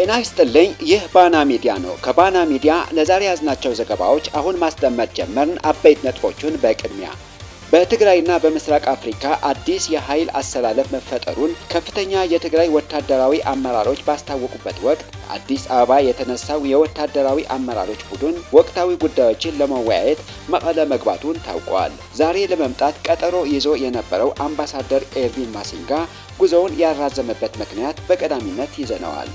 ጤና ይስጥልኝ። ይህ ባና ሚዲያ ነው። ከባና ሚዲያ ለዛሬ ያዝናቸው ዘገባዎች አሁን ማስደመጥ ጀመርን። አበይት ነጥቦቹን በቅድሚያ በትግራይና በምስራቅ አፍሪካ አዲስ የኃይል አሰላለፍ መፈጠሩን ከፍተኛ የትግራይ ወታደራዊ አመራሮች ባስታወቁበት ወቅት አዲስ አበባ የተነሳው የወታደራዊ አመራሮች ቡድን ወቅታዊ ጉዳዮችን ለመወያየት መቀለ መግባቱን ታውቋል። ዛሬ ለመምጣት ቀጠሮ ይዞ የነበረው አምባሳደር ኤርቪን ማሲንጋ ጉዞውን ያራዘመበት ምክንያት በቀዳሚነት ይዘነዋል።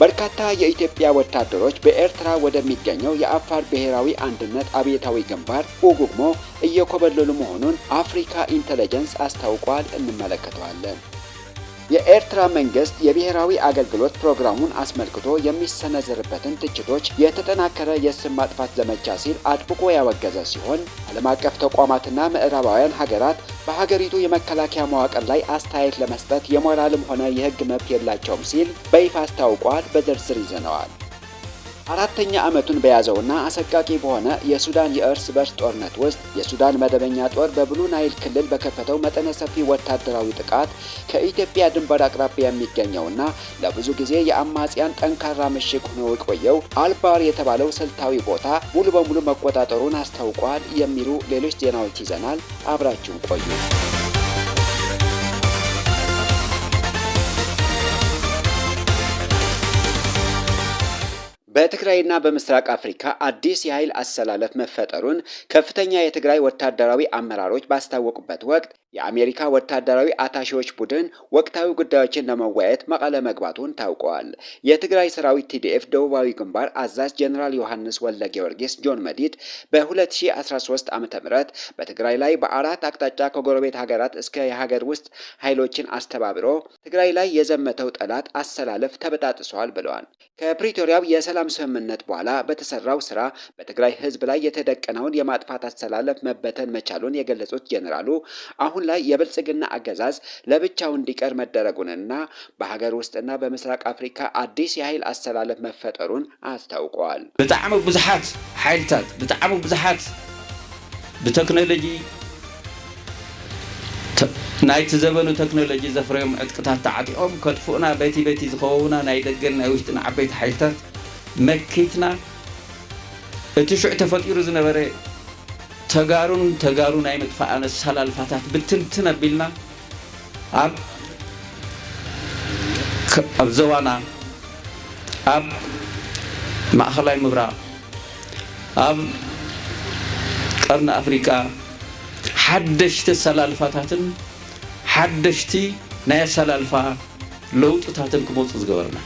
በርካታ የኢትዮጵያ ወታደሮች በኤርትራ ወደሚገኘው የአፋር ብሔራዊ አንድነት አብዮታዊ ግንባር ኡጉግሞ እየኮበለሉ መሆኑን አፍሪካ ኢንተለጀንስ አስታውቋል። እንመለከተዋለን። የኤርትራ መንግስት የብሔራዊ አገልግሎት ፕሮግራሙን አስመልክቶ የሚሰነዘርበትን ትችቶች የተጠናከረ የስም ማጥፋት ዘመቻ ሲል አጥብቆ ያወገዘ ሲሆን ዓለም አቀፍ ተቋማትና ምዕራባውያን ሀገራት በሀገሪቱ የመከላከያ መዋቅር ላይ አስተያየት ለመስጠት የሞራልም ሆነ የሕግ መብት የላቸውም ሲል በይፋ አስታውቋል። በዝርዝር ይዘነዋል። አራተኛ ዓመቱን በያዘውና አሰቃቂ በሆነ የሱዳን የእርስ በርስ ጦርነት ውስጥ የሱዳን መደበኛ ጦር በብሉ ናይል ክልል በከፈተው መጠነ ሰፊ ወታደራዊ ጥቃት ከኢትዮጵያ ድንበር አቅራቢያ የሚገኘውና ለብዙ ጊዜ የአማጽያን ጠንካራ ምሽግ ሆኖ የቆየው አልባር የተባለው ስልታዊ ቦታ ሙሉ በሙሉ መቆጣጠሩን አስታውቋል። የሚሉ ሌሎች ዜናዎች ይዘናል። አብራችሁን ቆዩ። በትግራይና በምስራቅ አፍሪካ አዲስ የኃይል አሰላለፍ መፈጠሩን ከፍተኛ የትግራይ ወታደራዊ አመራሮች ባስታወቁበት ወቅት የአሜሪካ ወታደራዊ አታሺዎች ቡድን ወቅታዊ ጉዳዮችን ለመወያየት መቀለ መግባቱን ታውቋል። የትግራይ ሰራዊት ቲዲኤፍ ደቡባዊ ግንባር አዛዥ ጀነራል ዮሐንስ ወልደ ጊዮርጊስ ጆን መዲድ በ2013 ዓ.ም በትግራይ ላይ በአራት አቅጣጫ ከጎረቤት ሀገራት እስከ የሀገር ውስጥ ኃይሎችን አስተባብሮ ትግራይ ላይ የዘመተው ጠላት አሰላለፍ ተበጣጥሷል ብለዋል። ከፕሪቶሪያው የሰላም ስምምነት በኋላ በተሰራው ስራ በትግራይ ህዝብ ላይ የተደቀነውን የማጥፋት አሰላለፍ መበተን መቻሉን የገለጹት ጀነራሉ አሁን ላይ የብልጽግና አገዛዝ ለብቻው እንዲቀር መደረጉንና በሀገር ውስጥና በምስራቅ አፍሪካ አዲስ የኃይል አሰላለፍ መፈጠሩን አስታውቀዋል። በጣም ብዙሃት ኃይልታት በጣም ብዙሃት በቴክኖሎጂ ናይቲ ዘመኑ ቴክኖሎጂ ዘፍረዮም ዕጥቅታት ተዓጢኦም ከጥፉና በቲ ዝኸውና ናይ ደገን ናይ ውሽጥን ዓበይቲ ኃይልታት መኪትና እቲ ሽዑ ተፈጢሩ ዝነበረ ተጋሩ ናይ ምጥፋእ አሰላልፋታት ብትንትን አቢልና ኣብ ዘዋና ኣብ ማእኸላይ ምብራቅ ኣብ ቀርኒ አፍሪካ ሓደሽቲ አሰላልፋታትን ሓደሽቲ ናይ አሰላልፋ ለውጥታትን ክመፁ ዝገበርና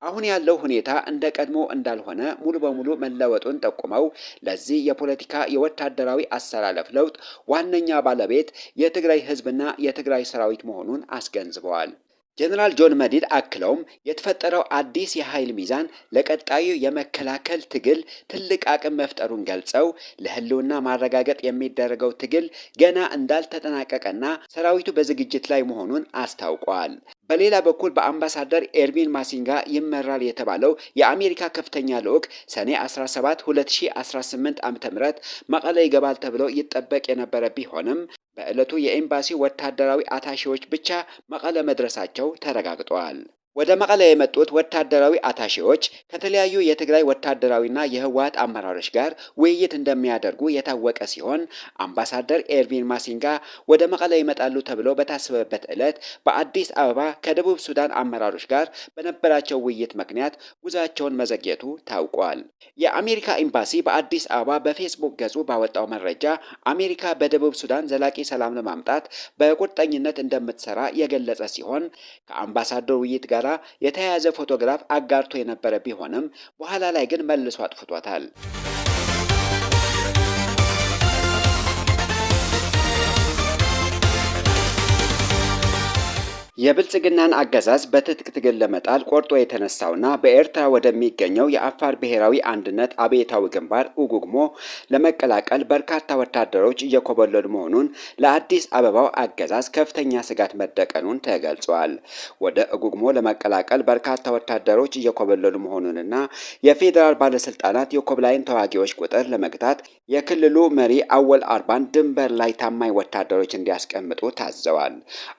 አሁን ያለው ሁኔታ እንደ ቀድሞ እንዳልሆነ ሙሉ በሙሉ መለወጡን ጠቁመው ለዚህ የፖለቲካ የወታደራዊ አሰላለፍ ለውጥ ዋነኛ ባለቤት የትግራይ ህዝብና የትግራይ ሰራዊት መሆኑን አስገንዝበዋል። ጀነራል ጆን መዲድ አክለውም የተፈጠረው አዲስ የኃይል ሚዛን ለቀጣዩ የመከላከል ትግል ትልቅ አቅም መፍጠሩን ገልጸው ለህልውና ማረጋገጥ የሚደረገው ትግል ገና እንዳልተጠናቀቀና ሰራዊቱ በዝግጅት ላይ መሆኑን አስታውቀዋል። በሌላ በኩል በአምባሳደር ኤርቪን ማሲንጋ ይመራል የተባለው የአሜሪካ ከፍተኛ ልዑክ ሰኔ 17 2018 ዓ.ም መቀለ ይገባል ተብሎ ይጠበቅ የነበረ ቢሆንም በዕለቱ የኤምባሲ ወታደራዊ አታሺዎች ብቻ መቀለ መድረሳቸው ተረጋግጧል። ወደ መቀለ የመጡት ወታደራዊ አታሺዎች ከተለያዩ የትግራይ ወታደራዊና የህወሓት አመራሮች ጋር ውይይት እንደሚያደርጉ የታወቀ ሲሆን አምባሳደር ኤርቪን ማሲንጋ ወደ መቀለ ይመጣሉ ተብሎ በታሰበበት ዕለት በአዲስ አበባ ከደቡብ ሱዳን አመራሮች ጋር በነበራቸው ውይይት ምክንያት ጉዟቸውን መዘግየቱ ታውቋል። የአሜሪካ ኤምባሲ በአዲስ አበባ በፌስቡክ ገጹ ባወጣው መረጃ አሜሪካ በደቡብ ሱዳን ዘላቂ ሰላም ለማምጣት በቁርጠኝነት እንደምትሰራ የገለጸ ሲሆን ከአምባሳደር ውይይት ጋር የተያያዘ ፎቶግራፍ አጋርቶ የነበረ ቢሆንም በኋላ ላይ ግን መልሶ አጥፍቷታል። የብልጽግናን አገዛዝ በትጥቅ ትግል ለመጣል ቆርጦ የተነሳውና በኤርትራ ወደሚገኘው የአፋር ብሔራዊ አንድነት አብዮታዊ ግንባር ኡጉግሞ ለመቀላቀል በርካታ ወታደሮች እየኮበለሉ መሆኑን ለአዲስ አበባው አገዛዝ ከፍተኛ ስጋት መደቀኑን ተገልጿል። ወደ ኡጉግሞ ለመቀላቀል በርካታ ወታደሮች እየኮበለሉ መሆኑንና የፌዴራል ባለስልጣናት የኮብላይን ተዋጊዎች ቁጥር ለመግታት የክልሉ መሪ አወል አርባን ድንበር ላይ ታማኝ ወታደሮች እንዲያስቀምጡ ታዘዋል።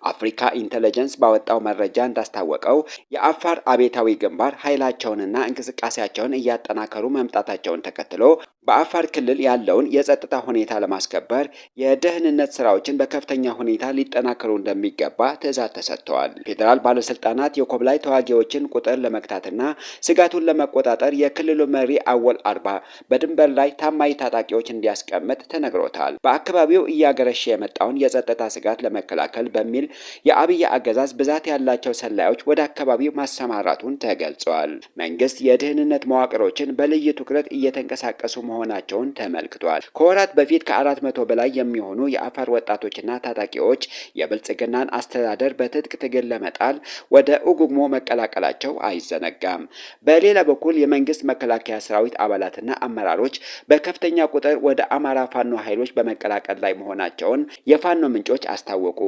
አፍሪካ ኢንተለጀንስ ሳይንስ ባወጣው መረጃ እንዳስታወቀው የአፋር አብዮታዊ ግንባር ኃይላቸውንና እንቅስቃሴያቸውን እያጠናከሩ መምጣታቸውን ተከትሎ በአፋር ክልል ያለውን የጸጥታ ሁኔታ ለማስከበር የደህንነት ስራዎችን በከፍተኛ ሁኔታ ሊጠናከሩ እንደሚገባ ትዕዛዝ ተሰጥተዋል። ፌዴራል ባለስልጣናት የኮብላይ ተዋጊዎችን ቁጥር ለመግታትና ስጋቱን ለመቆጣጠር የክልሉ መሪ አወል አርባ በድንበር ላይ ታማኝ ታጣቂዎች እንዲያስቀምጥ ተነግሮታል። በአካባቢው እያገረሸ የመጣውን የጸጥታ ስጋት ለመከላከል በሚል የአብይ አገዛዝ ብዛት ያላቸው ሰላዮች ወደ አካባቢው ማሰማራቱን ተገልጿል። መንግስት የደህንነት መዋቅሮችን በልዩ ትኩረት እየተንቀሳቀሱ መሆናቸውን ተመልክቷል። ከወራት በፊት ከ400 በላይ የሚሆኑ የአፋር ወጣቶችና ታጣቂዎች የብልጽግናን አስተዳደር በትጥቅ ትግል ለመጣል ወደ ኡጉግሞ መቀላቀላቸው አይዘነጋም። በሌላ በኩል የመንግስት መከላከያ ሰራዊት አባላትና አመራሮች በከፍተኛ ቁጥር ወደ አማራ ፋኖ ኃይሎች በመቀላቀል ላይ መሆናቸውን የፋኖ ምንጮች አስታወቁ።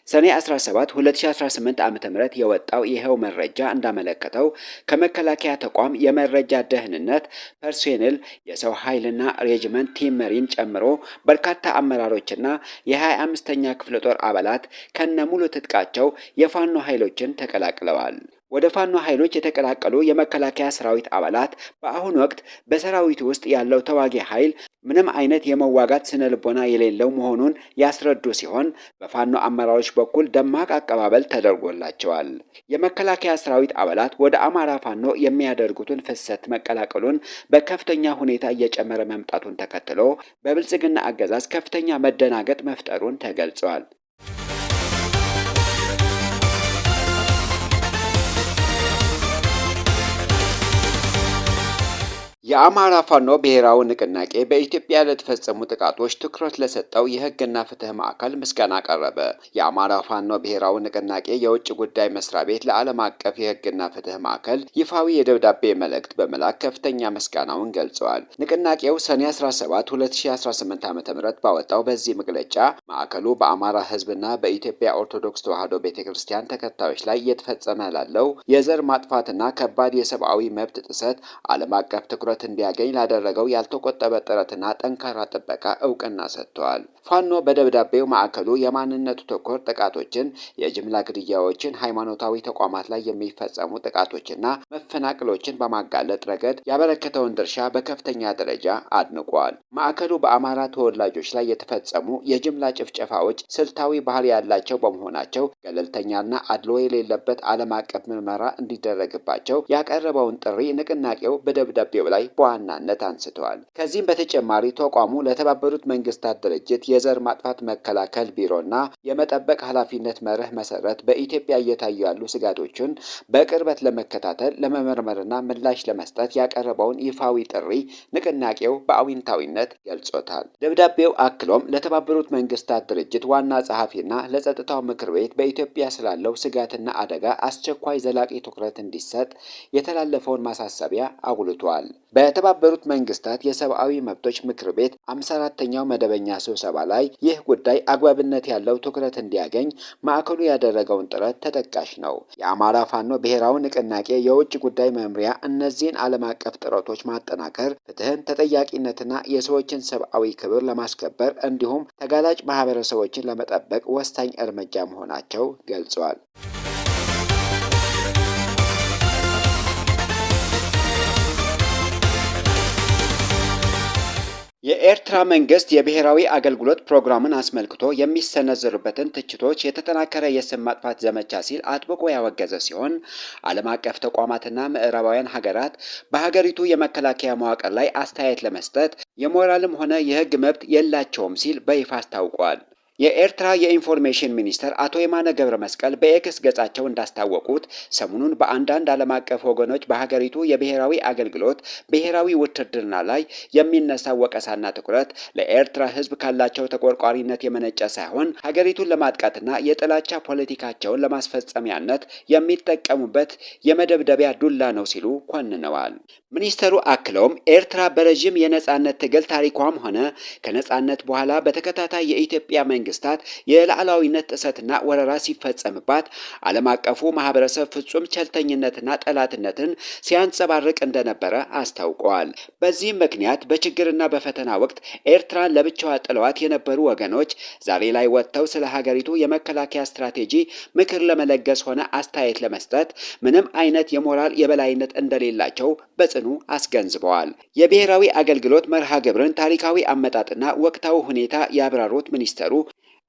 ሰኔ 17 2018 ዓ.ም የወጣው ይሄው መረጃ እንዳመለከተው ከመከላከያ ተቋም የመረጃ ደህንነት ፐርሶኔል የሰው ኃይልና ሬጅመንት ቲም መሪን ጨምሮ በርካታ አመራሮችና የ25ኛ ክፍለ ጦር አባላት ከነሙሉ ትጥቃቸው የፋኖ ኃይሎችን ተቀላቅለዋል። ወደ ፋኖ ኃይሎች የተቀላቀሉ የመከላከያ ሰራዊት አባላት በአሁኑ ወቅት በሰራዊቱ ውስጥ ያለው ተዋጊ ኃይል ምንም አይነት የመዋጋት ስነ ልቦና የሌለው መሆኑን ያስረዱ ሲሆን በፋኖ አመራሮች በኩል ደማቅ አቀባበል ተደርጎላቸዋል። የመከላከያ ሰራዊት አባላት ወደ አማራ ፋኖ የሚያደርጉትን ፍሰት መቀላቀሉን በከፍተኛ ሁኔታ እየጨመረ መምጣቱን ተከትሎ በብልጽግና አገዛዝ ከፍተኛ መደናገጥ መፍጠሩን ተገልጿል። የአማራ ፋኖ ብሔራዊ ንቅናቄ በኢትዮጵያ ለተፈጸሙ ጥቃቶች ትኩረት ለሰጠው የሕግና ፍትህ ማዕከል ምስጋና ቀረበ። የአማራ ፋኖ ብሔራዊ ንቅናቄ የውጭ ጉዳይ መስሪያ ቤት ለዓለም አቀፍ የሕግና ፍትህ ማዕከል ይፋዊ የደብዳቤ መልእክት በመላክ ከፍተኛ ምስጋናውን ገልጸዋል። ንቅናቄው ሰኔ 17 2018 ዓ.ም ባወጣው በዚህ መግለጫ ማዕከሉ በአማራ ሕዝብና በኢትዮጵያ ኦርቶዶክስ ተዋሕዶ ቤተክርስቲያን ተከታዮች ላይ እየተፈጸመ ላለው የዘር ማጥፋትና ከባድ የሰብአዊ መብት ጥሰት ዓለም አቀፍ ትኩረት እንዲያገኝ ላደረገው ያልተቆጠበ ጥረትና ጠንካራ ጥበቃ እውቅና ሰጥተዋል። ፋኖ በደብዳቤው ማዕከሉ የማንነቱ ተኮር ጥቃቶችን፣ የጅምላ ግድያዎችን፣ ሃይማኖታዊ ተቋማት ላይ የሚፈጸሙ ጥቃቶችና መፈናቀሎችን በማጋለጥ ረገድ ያበረከተውን ድርሻ በከፍተኛ ደረጃ አድንቋል። ማዕከሉ በአማራ ተወላጆች ላይ የተፈጸሙ የጅምላ ጭፍጨፋዎች ስልታዊ ባህሪ ያላቸው በመሆናቸው ገለልተኛና አድሎ የሌለበት ዓለም አቀፍ ምርመራ እንዲደረግባቸው ያቀረበውን ጥሪ ንቅናቄው በደብዳቤው ላይ በዋናነት አንስተዋል። ከዚህም በተጨማሪ ተቋሙ ለተባበሩት መንግስታት ድርጅት የዘር ማጥፋት መከላከል ቢሮና የመጠበቅ ኃላፊነት መርህ መሰረት በኢትዮጵያ እየታዩ ያሉ ስጋቶችን በቅርበት ለመከታተል ለመመርመርና ምላሽ ለመስጠት ያቀረበውን ይፋዊ ጥሪ ንቅናቄው በአዎንታዊነት ገልጾታል። ደብዳቤው አክሎም ለተባበሩት መንግስታት ድርጅት ዋና ጸሐፊና ለጸጥታው ምክር ቤት በኢትዮጵያ ስላለው ስጋትና አደጋ አስቸኳይ ዘላቂ ትኩረት እንዲሰጥ የተላለፈውን ማሳሰቢያ አጉልቷል። በተባበሩት መንግስታት የሰብአዊ መብቶች ምክር ቤት 54ኛው መደበኛ ስብሰባ ላይ ይህ ጉዳይ አግባብነት ያለው ትኩረት እንዲያገኝ ማዕከሉ ያደረገውን ጥረት ተጠቃሽ ነው። የአማራ ፋኖ ብሔራዊ ንቅናቄ የውጭ ጉዳይ መምሪያ እነዚህን ዓለም አቀፍ ጥረቶች ማጠናከር፣ ፍትህን፣ ተጠያቂነትና የሰዎችን ሰብአዊ ክብር ለማስከበር እንዲሁም ተጋላጭ ማህበረሰቦችን ለመጠበቅ ወሳኝ እርምጃ መሆናቸው ገልጿል። የኤርትራ መንግስት የብሔራዊ አገልግሎት ፕሮግራምን አስመልክቶ የሚሰነዘሩበትን ትችቶች የተጠናከረ የስም ማጥፋት ዘመቻ ሲል አጥብቆ ያወገዘ ሲሆን ዓለም አቀፍ ተቋማትና ምዕራባውያን ሀገራት በሀገሪቱ የመከላከያ መዋቅር ላይ አስተያየት ለመስጠት የሞራልም ሆነ የህግ መብት የላቸውም ሲል በይፋ አስታውቋል። የኤርትራ የኢንፎርሜሽን ሚኒስተር አቶ የማነ ገብረ መስቀል በኤክስ ገጻቸው እንዳስታወቁት ሰሞኑን በአንዳንድ ዓለም አቀፍ ወገኖች በሀገሪቱ የብሔራዊ አገልግሎት ብሔራዊ ውትድርና ላይ የሚነሳው ወቀሳና ትኩረት ለኤርትራ ህዝብ ካላቸው ተቆርቋሪነት የመነጨ ሳይሆን ሀገሪቱን ለማጥቃትና የጥላቻ ፖለቲካቸውን ለማስፈጸሚያነት የሚጠቀሙበት የመደብደቢያ ዱላ ነው ሲሉ ኮንነዋል። ሚኒስተሩ አክለውም ኤርትራ በረዥም የነጻነት ትግል ታሪኳም ሆነ ከነጻነት በኋላ በተከታታይ የኢትዮጵያ መንግስታት የሉዓላዊነት ጥሰትና ወረራ ሲፈጸምባት ዓለም አቀፉ ማህበረሰብ ፍጹም ቸልተኝነትና ጠላትነትን ሲያንጸባርቅ እንደነበረ አስታውቀዋል። በዚህም ምክንያት በችግርና በፈተና ወቅት ኤርትራን ለብቻዋ ጥለዋት የነበሩ ወገኖች ዛሬ ላይ ወጥተው ስለ ሀገሪቱ የመከላከያ ስትራቴጂ ምክር ለመለገስ ሆነ አስተያየት ለመስጠት ምንም አይነት የሞራል የበላይነት እንደሌላቸው በጽኑ አስገንዝበዋል። የብሔራዊ አገልግሎት መርሃ ግብርን ታሪካዊ አመጣጥና ወቅታዊ ሁኔታ ያብራሩት ሚኒስተሩ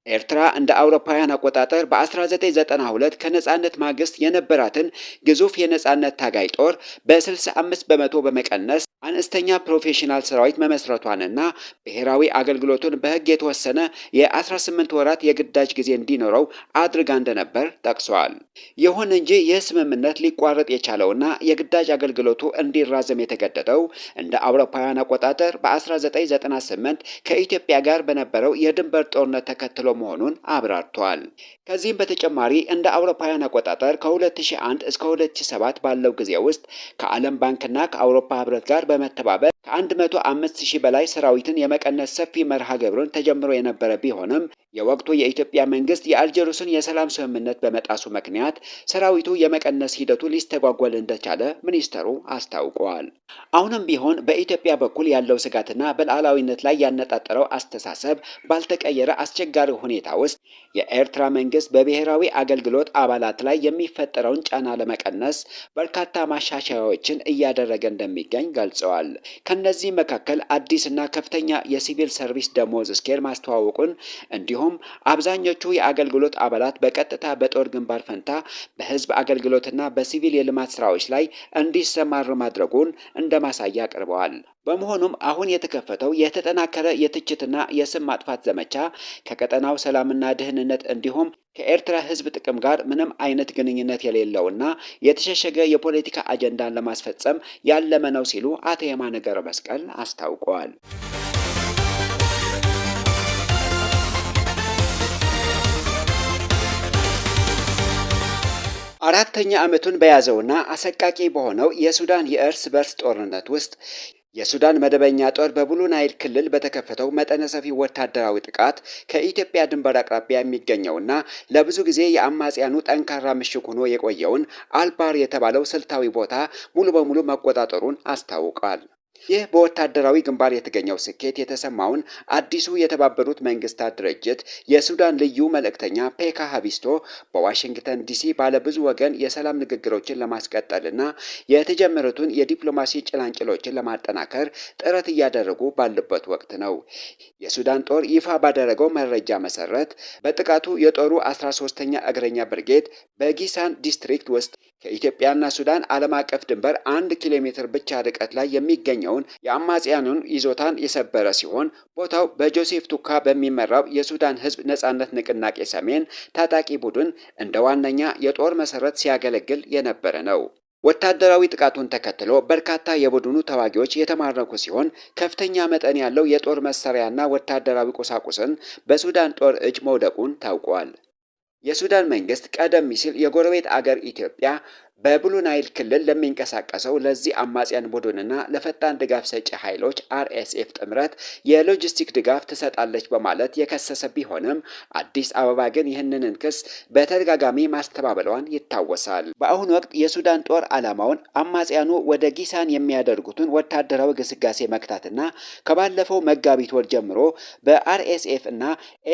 ኤርትራ እንደ አውሮፓውያን አቆጣጠር በ1992 ከነጻነት ማግስት የነበራትን ግዙፍ የነጻነት ታጋይ ጦር በ65 በመቶ በመቀነስ አነስተኛ ፕሮፌሽናል ሰራዊት መመስረቷንና ብሔራዊ አገልግሎቱን በሕግ የተወሰነ የ18 ወራት የግዳጅ ጊዜ እንዲኖረው አድርጋ እንደነበር ጠቅሷል። ይሁን እንጂ ይህ ስምምነት ሊቋረጥ የቻለውና የግዳጅ አገልግሎቱ እንዲራዘም የተገደደው እንደ አውሮፓውያን አቆጣጠር በ1998 ከኢትዮጵያ ጋር በነበረው የድንበር ጦርነት ተከትሎ መሆኑን አብራርቷል። ከዚህም በተጨማሪ እንደ አውሮፓውያን አቆጣጠር ከ2001 እስከ 2007 ባለው ጊዜ ውስጥ ከዓለም ባንክና ከአውሮፓ ህብረት ጋር በመተባበር ከ105,000 በላይ ሰራዊትን የመቀነስ ሰፊ መርሃ ግብርን ተጀምሮ የነበረ ቢሆንም የወቅቱ የኢትዮጵያ መንግስት የአልጀርሱን የሰላም ስምምነት በመጣሱ ምክንያት ሰራዊቱ የመቀነስ ሂደቱ ሊስተጓጎል እንደቻለ ሚኒስተሩ አስታውቀዋል። አሁንም ቢሆን በኢትዮጵያ በኩል ያለው ስጋትና በሉዓላዊነት ላይ ያነጣጠረው አስተሳሰብ ባልተቀየረ አስቸጋሪ ሁኔታ ውስጥ የኤርትራ መንግስት በብሔራዊ አገልግሎት አባላት ላይ የሚፈጠረውን ጫና ለመቀነስ በርካታ ማሻሻያዎችን እያደረገ እንደሚገኝ ገልጸዋል። ከነዚህ መካከል አዲስና ከፍተኛ የሲቪል ሰርቪስ ደሞዝ ስኬል ማስተዋወቁን እንዲሁም አብዛኞቹ የአገልግሎት አባላት በቀጥታ በጦር ግንባር ፈንታ በህዝብ አገልግሎትና በሲቪል የልማት ስራዎች ላይ እንዲሰማሩ ማድረጉን እንደ ማሳያ አቅርበዋል። በመሆኑም አሁን የተከፈተው የተጠናከረ የትችትና የስም ማጥፋት ዘመቻ ከቀጠናው ሰላምና ደህንነት እንዲሁም ከኤርትራ ህዝብ ጥቅም ጋር ምንም አይነት ግንኙነት የሌለውና የተሸሸገ የፖለቲካ አጀንዳን ለማስፈጸም ያለመ ነው ሲሉ አቶ የማነ ገብረ መስቀል አስታውቀዋል። አራተኛ ዓመቱን በያዘውና አሰቃቂ በሆነው የሱዳን የእርስ በርስ ጦርነት ውስጥ የሱዳን መደበኛ ጦር በብሉ ናይል ክልል በተከፈተው መጠነ ሰፊ ወታደራዊ ጥቃት ከኢትዮጵያ ድንበር አቅራቢያ የሚገኘውና ለብዙ ጊዜ የአማጽያኑ ጠንካራ ምሽግ ሆኖ የቆየውን አልባር የተባለው ስልታዊ ቦታ ሙሉ በሙሉ መቆጣጠሩን አስታውቋል። ይህ በወታደራዊ ግንባር የተገኘው ስኬት የተሰማውን አዲሱ የተባበሩት መንግስታት ድርጅት የሱዳን ልዩ መልእክተኛ ፔካ ሀቢስቶ በዋሽንግተን ዲሲ ባለብዙ ወገን የሰላም ንግግሮችን ለማስቀጠልና የተጀመሩትን የዲፕሎማሲ ጭላንጭሎችን ለማጠናከር ጥረት እያደረጉ ባሉበት ወቅት ነው። የሱዳን ጦር ይፋ ባደረገው መረጃ መሰረት በጥቃቱ የጦሩ 13ኛ እግረኛ ብርጌድ በጊሳን ዲስትሪክት ውስጥ ከኢትዮጵያና ሱዳን ዓለም አቀፍ ድንበር 1 ኪሎ ሜትር ብቻ ርቀት ላይ የሚገኘውን የአማጽያኑን ይዞታን የሰበረ ሲሆን ቦታው በጆሴፍ ቱካ በሚመራው የሱዳን ህዝብ ነጻነት ንቅናቄ ሰሜን ታጣቂ ቡድን እንደ ዋነኛ የጦር መሰረት ሲያገለግል የነበረ ነው። ወታደራዊ ጥቃቱን ተከትሎ በርካታ የቡድኑ ተዋጊዎች የተማረኩ ሲሆን ከፍተኛ መጠን ያለው የጦር መሳሪያና ወታደራዊ ቁሳቁስን በሱዳን ጦር እጅ መውደቁን ታውቋል። የሱዳን መንግስት ቀደም ሲል የጎረቤት አገር ኢትዮጵያ በብሉ ናይል ክልል ለሚንቀሳቀሰው ለዚህ አማጽያን ቡድንና ለፈጣን ድጋፍ ሰጪ ኃይሎች RSF ጥምረት የሎጂስቲክ ድጋፍ ትሰጣለች በማለት የከሰሰ ቢሆንም አዲስ አበባ ግን ይህንን ክስ በተደጋጋሚ ማስተባበሏን ይታወሳል። በአሁኑ ወቅት የሱዳን ጦር ዓላማውን አማጽያኑ ወደ ጊሳን የሚያደርጉትን ወታደራዊ ግስጋሴ መክታትና ከባለፈው መጋቢት ወር ጀምሮ በRSF እና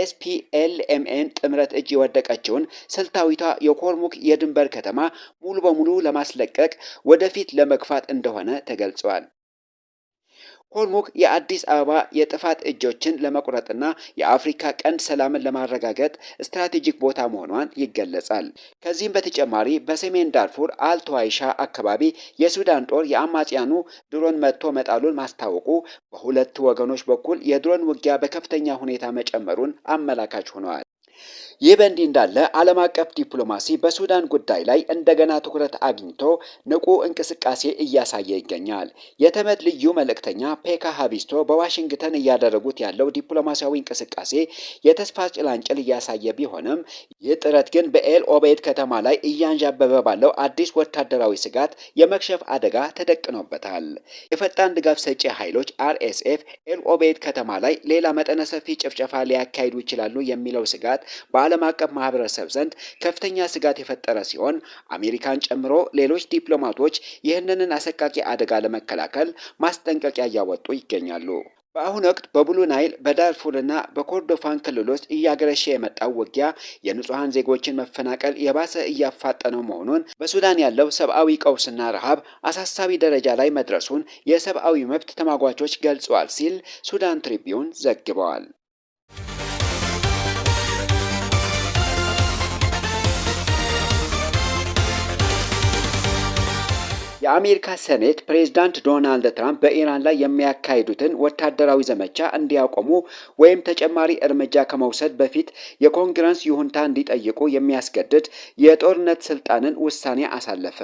SPLMN ጥምረት እጅ የወደቀችውን ስልታዊቷ የኮርሙክ የድንበር ከተማ ሙሉ በሙሉ ለማስለቀቅ ወደፊት ለመግፋት እንደሆነ ተገልጿል። ኮርሙክ የአዲስ አበባ የጥፋት እጆችን ለመቁረጥና የአፍሪካ ቀንድ ሰላምን ለማረጋገጥ ስትራቴጂክ ቦታ መሆኗን ይገለጻል። ከዚህም በተጨማሪ በሰሜን ዳርፉር አልተዋይሻ አካባቢ የሱዳን ጦር የአማጽያኑ ድሮን መጥቶ መጣሉን ማስታወቁ በሁለት ወገኖች በኩል የድሮን ውጊያ በከፍተኛ ሁኔታ መጨመሩን አመላካች ሆነዋል። ይህ በእንዲህ እንዳለ ዓለም አቀፍ ዲፕሎማሲ በሱዳን ጉዳይ ላይ እንደገና ትኩረት አግኝቶ ንቁ እንቅስቃሴ እያሳየ ይገኛል። የተመድ ልዩ መልእክተኛ ፔካ ሃቢስቶ በዋሽንግተን እያደረጉት ያለው ዲፕሎማሲያዊ እንቅስቃሴ የተስፋ ጭላንጭል እያሳየ ቢሆንም ይህ ጥረት ግን በኤል ኦቤይድ ከተማ ላይ እያንዣበበ ባለው አዲስ ወታደራዊ ስጋት የመክሸፍ አደጋ ተደቅኖበታል። የፈጣን ድጋፍ ሰጪ ኃይሎች RSF ኤል ኦቤይድ ከተማ ላይ ሌላ መጠነ ሰፊ ጭፍጨፋ ሊያካሂዱ ይችላሉ የሚለው ስጋት በዓለም አቀፍ ማህበረሰብ ዘንድ ከፍተኛ ስጋት የፈጠረ ሲሆን አሜሪካን ጨምሮ ሌሎች ዲፕሎማቶች ይህንን አሰቃቂ አደጋ ለመከላከል ማስጠንቀቂያ እያወጡ ይገኛሉ። በአሁኑ ወቅት በብሉ ናይል በዳርፉርና በኮርዶፋን ክልሎች እያገረሸ የመጣው ውጊያ የንጹሃን ዜጎችን መፈናቀል የባሰ እያፋጠነው መሆኑን፣ በሱዳን ያለው ሰብአዊ ቀውስና ረሃብ አሳሳቢ ደረጃ ላይ መድረሱን የሰብአዊ መብት ተሟጋቾች ገልጸዋል ሲል ሱዳን ትሪቢዩን ዘግበዋል። የአሜሪካ ሴኔት ፕሬዝዳንት ዶናልድ ትራምፕ በኢራን ላይ የሚያካሂዱትን ወታደራዊ ዘመቻ እንዲያቆሙ ወይም ተጨማሪ እርምጃ ከመውሰድ በፊት የኮንግረስ ይሁንታ እንዲጠይቁ የሚያስገድድ የጦርነት ስልጣንን ውሳኔ አሳለፈ።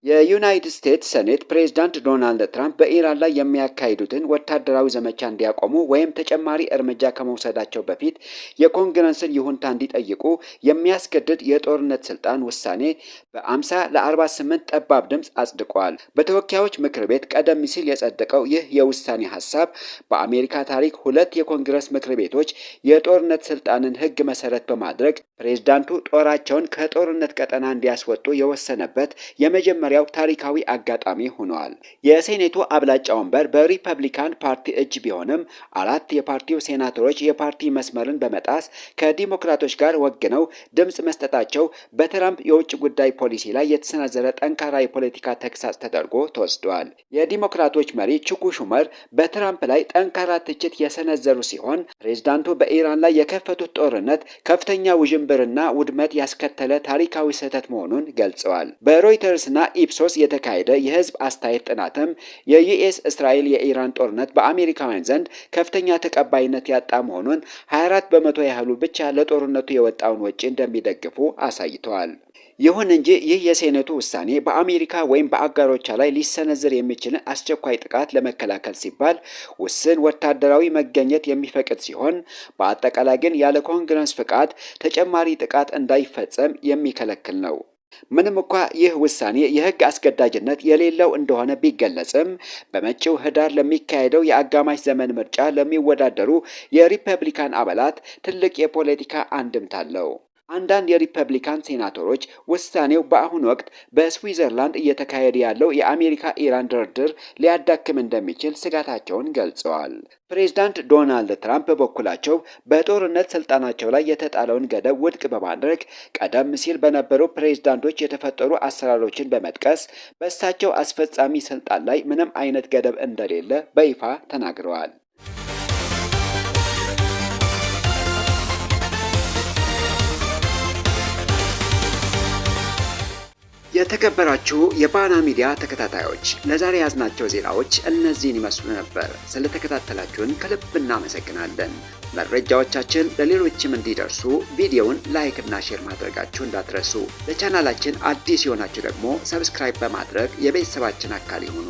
የዩናይትድ ስቴትስ ሴኔት ፕሬዝዳንት ዶናልድ ትራምፕ በኢራን ላይ የሚያካሂዱትን ወታደራዊ ዘመቻ እንዲያቆሙ ወይም ተጨማሪ እርምጃ ከመውሰዳቸው በፊት የኮንግረስን ይሁንታ እንዲጠይቁ የሚያስገድድ የጦርነት ስልጣን ውሳኔ በ50 ለ48 ጠባብ ድምፅ አጽድቋል። በተወካዮች ምክር ቤት ቀደም ሲል የጸደቀው ይህ የውሳኔ ሀሳብ በአሜሪካ ታሪክ ሁለት የኮንግረስ ምክር ቤቶች የጦርነት ስልጣንን ሕግ መሰረት በማድረግ ፕሬዝዳንቱ ጦራቸውን ከጦርነት ቀጠና እንዲያስወጡ የወሰነበት የመጀመሪያው ታሪካዊ አጋጣሚ ሆኗል። የሴኔቱ አብላጫ ወንበር በሪፐብሊካን ፓርቲ እጅ ቢሆንም አራት የፓርቲው ሴናተሮች የፓርቲ መስመርን በመጣስ ከዲሞክራቶች ጋር ወግነው ድምፅ መስጠታቸው በትራምፕ የውጭ ጉዳይ ፖሊሲ ላይ የተሰነዘረ ጠንካራ የፖለቲካ ተግሳጽ ተደርጎ ተወስዷል። የዲሞክራቶች መሪ ቹክ ሹመር በትራምፕ ላይ ጠንካራ ትችት የሰነዘሩ ሲሆን ፕሬዝዳንቱ በኢራን ላይ የከፈቱት ጦርነት ከፍተኛ ውዥንብርና ውድመት ያስከተለ ታሪካዊ ስህተት መሆኑን ገልጸዋል። በሮይተርስና ኢፕሶስ የተካሄደ የህዝብ አስተያየት ጥናትም የዩኤስ እስራኤል የኢራን ጦርነት በአሜሪካውያን ዘንድ ከፍተኛ ተቀባይነት ያጣ መሆኑን 24 በመቶ ያህሉ ብቻ ለጦርነቱ የወጣውን ወጪ እንደሚደግፉ አሳይተዋል። ይሁን እንጂ ይህ የሴኔቱ ውሳኔ በአሜሪካ ወይም በአጋሮቿ ላይ ሊሰነዝር የሚችልን አስቸኳይ ጥቃት ለመከላከል ሲባል ውስን ወታደራዊ መገኘት የሚፈቅድ ሲሆን በአጠቃላይ ግን ያለ ኮንግረስ ፍቃድ ተጨማሪ ጥቃት እንዳይፈጸም የሚከለክል ነው። ምንም እንኳ ይህ ውሳኔ የህግ አስገዳጅነት የሌለው እንደሆነ ቢገለጽም በመጪው ህዳር ለሚካሄደው የአጋማሽ ዘመን ምርጫ ለሚወዳደሩ የሪፐብሊካን አባላት ትልቅ የፖለቲካ አንድምታ አለው። አንዳንድ የሪፐብሊካን ሴናተሮች ውሳኔው በአሁኑ ወቅት በስዊዘርላንድ እየተካሄደ ያለው የአሜሪካ ኢራን ድርድር ሊያዳክም እንደሚችል ስጋታቸውን ገልጸዋል። ፕሬዝዳንት ዶናልድ ትራምፕ በበኩላቸው በጦርነት ስልጣናቸው ላይ የተጣለውን ገደብ ውድቅ በማድረግ ቀደም ሲል በነበሩ ፕሬዝዳንቶች የተፈጠሩ አሰራሮችን በመጥቀስ በእሳቸው አስፈጻሚ ስልጣን ላይ ምንም አይነት ገደብ እንደሌለ በይፋ ተናግረዋል። የተከበራችሁ የባና ሚዲያ ተከታታዮች ለዛሬ ያዝናቸው ዜናዎች እነዚህን ይመስሉ ነበር። ስለተከታተላችሁን ከልብ እናመሰግናለን። መረጃዎቻችን ለሌሎችም እንዲደርሱ ቪዲዮውን ላይክ እና ሼር ማድረጋችሁ እንዳትረሱ። ለቻናላችን አዲስ የሆናችሁ ደግሞ ሰብስክራይብ በማድረግ የቤተሰባችን አካል ይሁኑ።